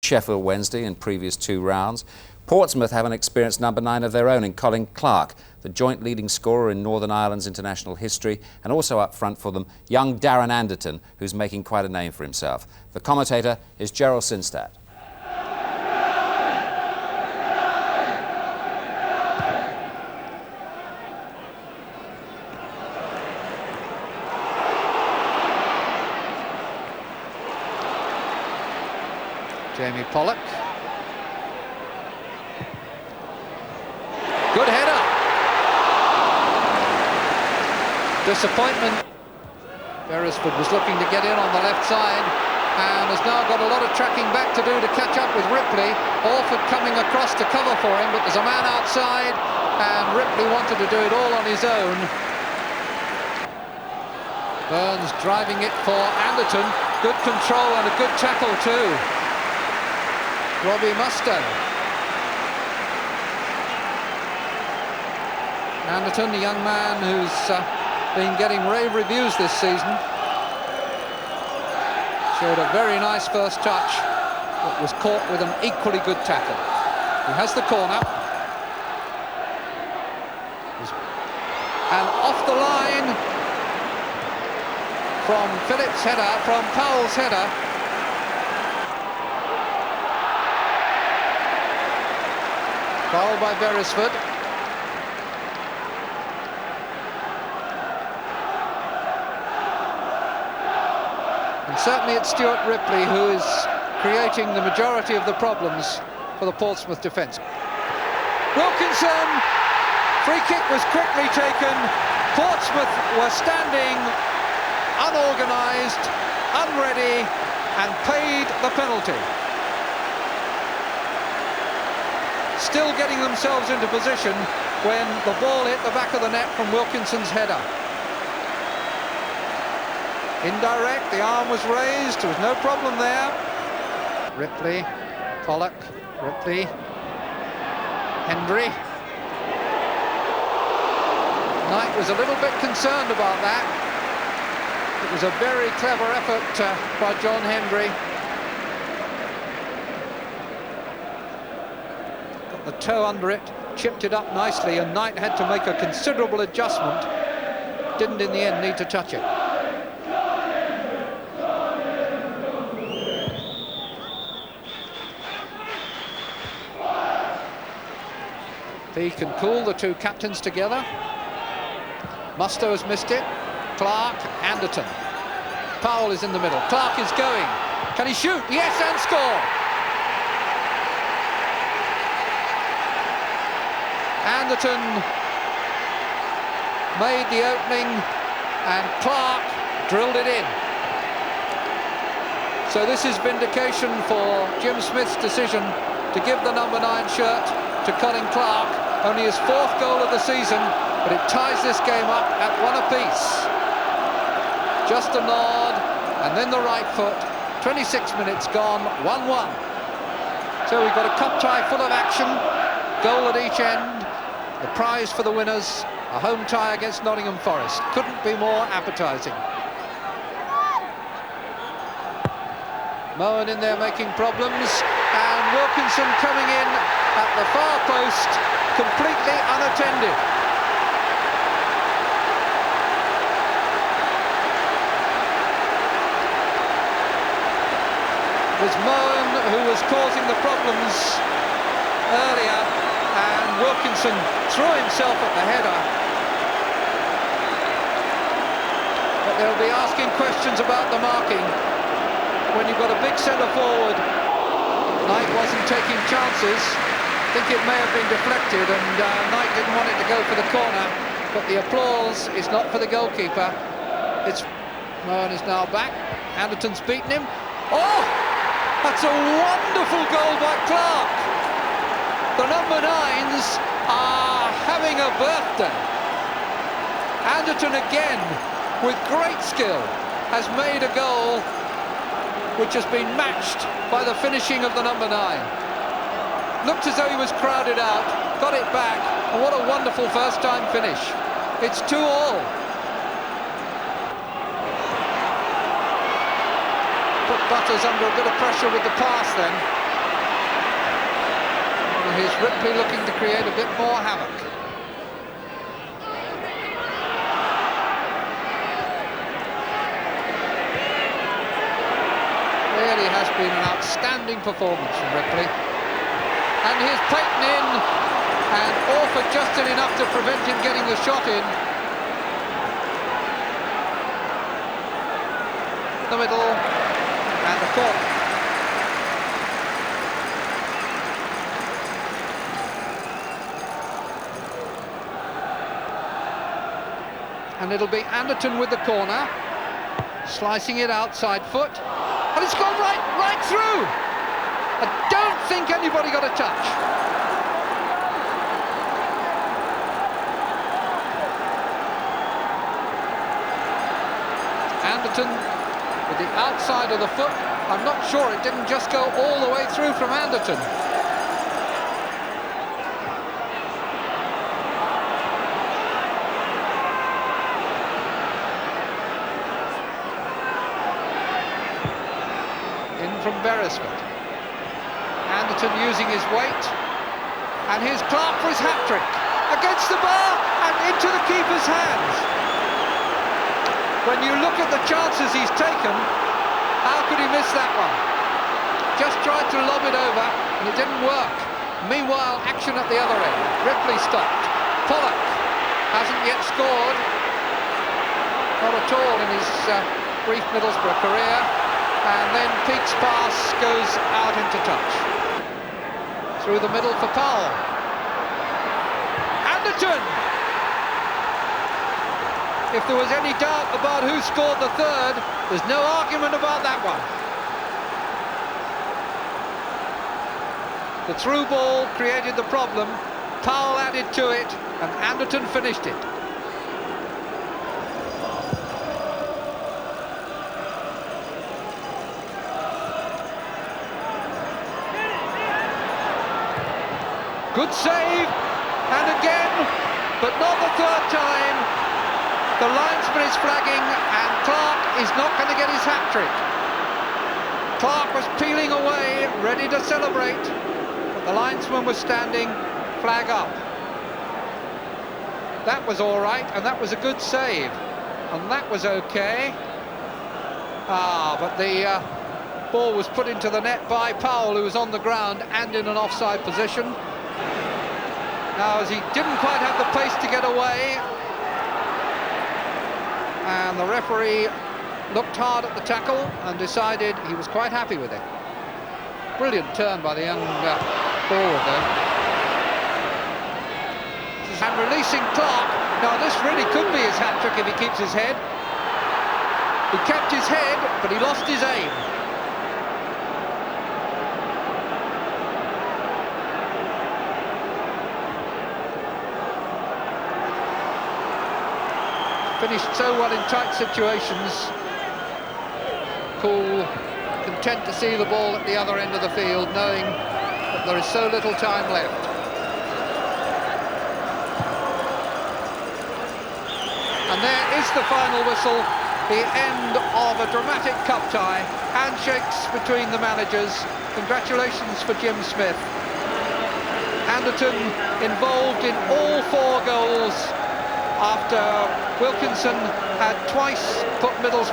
Sheffield Wednesday in previous 2 rounds. Portsmouth have an experienced number 9 of their own in Colin Clark, the joint leading scorer in Northern Ireland's international history, and also up front for them, young Darren Anderton, who's making quite a name for himself. The commentator is Gerald Sinstadt. Jamie Pollock. Good header. Disappointment. Beresford was looking to get in on the left side and has now got a lot of tracking back to do to catch up with Ripley. Orford coming across to cover for him, but there's a man outside and Ripley wanted to do it all on his own. Burns driving it for Anderton. Good control and a good tackle too. Robbie Mustoe. Anderton, a young man who's been getting rave reviews this season. Showed a very nice first touch, but was caught with an equally good tackle. He has the corner. And off the line from Phillips' header, from Powell's header. Foul by Beresford. And certainly it's Stuart Ripley who is creating the majority of the problems for the Portsmouth defence. Wilkinson, free kick was quickly taken. Portsmouth were standing unorganised, unready, and paid the penalty. Still getting themselves into position when the ball hit the back of the net from Wilkinson's header. Indirect, the arm was raised, there was no problem there. Ripley, Pollock, Ripley, Hendry. Knight was a little bit concerned about that. It was a very clever effort by John Hendry. The toe under it, chipped it up nicely, and Knight had to make a considerable adjustment. Didn't in the end need to touch it. Peake and Cool, the two captains together. Mustoe has missed it. Clark, Anderton. Powell is in the middle. Clark is going. Can he shoot? Yes, and score! Anderton made the opening and Clark drilled it in. So this is vindication for Jim Smith's decision to give the number 9 shirt to Colin Clark. Only his 4th goal of the season, but it ties this game up at 1 apiece. Just a nod and then the right foot. 26 minutes gone, 1-1. So we've got a cup tie full of action, goal at each end. The prize for the winners, a home tie against Nottingham Forest. Couldn't be more appetising. Moen in there making problems, and Wilkinson coming in at the far post, completely unattended. It was Moen who was causing the problems earlier, and Wilkinson threw himself at the header. But they'll be asking questions about the marking when you've got a big centre forward. Knight wasn't taking chances. I think it may have been deflected, and Knight didn't want it to go for the corner, but the applause is not for the goalkeeper. It's Moen is now back. Anderton's beaten him. Oh, that's a wonderful goal by Clark. The number 9s are having a birthday. Anderton again, with great skill, has made a goal which has been matched by the finishing of the number 9. Looked as though he was crowded out, got it back, and what a wonderful first-time finish. It's 2-all. Put Butters under a bit of pressure with the pass then. here's Ripley looking to create a bit more havoc. Really has been an outstanding performance from Ripley. And here's Peyton in, and Orford just did enough to prevent him getting the shot in. The middle, and the corner. And it'll be Anderton with the corner, slicing it outside foot, and it's gone right through. I don't think anybody got a touch. Anderton with the outside of the foot. I'm not sure it didn't just go all the way through from Anderton. From Beresford. Anderton using his weight, and here's Clark for his hat-trick, against the bar and into the keeper's hands. When you look at the chances he's taken, how could he miss that one? Just tried to lob it over and it didn't work. Meanwhile, action at the other end. Ripley stopped. Pollock hasn't yet scored, not at all in his brief Middlesbrough career. And then Peake's pass goes out into touch. Through the middle for Powell. Anderton! If there was any doubt about who scored the third, there's no argument about that one. The through ball created the problem, Powell added to it, and Anderton finished it. Good save, and again, but not the third time. The linesman is flagging, and Clark is not going to get his hat-trick. Clark was peeling away, ready to celebrate, but the linesman was standing, flag up. That was all right, and that was a good save, and that was okay. But the ball was put into the net by Powell, who was on the ground and in an offside position. Now, as he didn't quite have the pace to get away, and the referee looked hard at the tackle and decided he was quite happy with it. Brilliant turn by the young forward there. And releasing Clark. Now, this really could be his hat-trick if he keeps his head. He kept his head, but he lost his aim. Finished so well in tight situations. Cool, content to see the ball at the other end of the field, knowing that there is so little time left. And there is the final whistle, the end of a dramatic cup tie. Handshakes between the managers. Congratulations for Jim Smith. Anderton involved in all 4 goals after Wilkinson had twice put Middlesbrough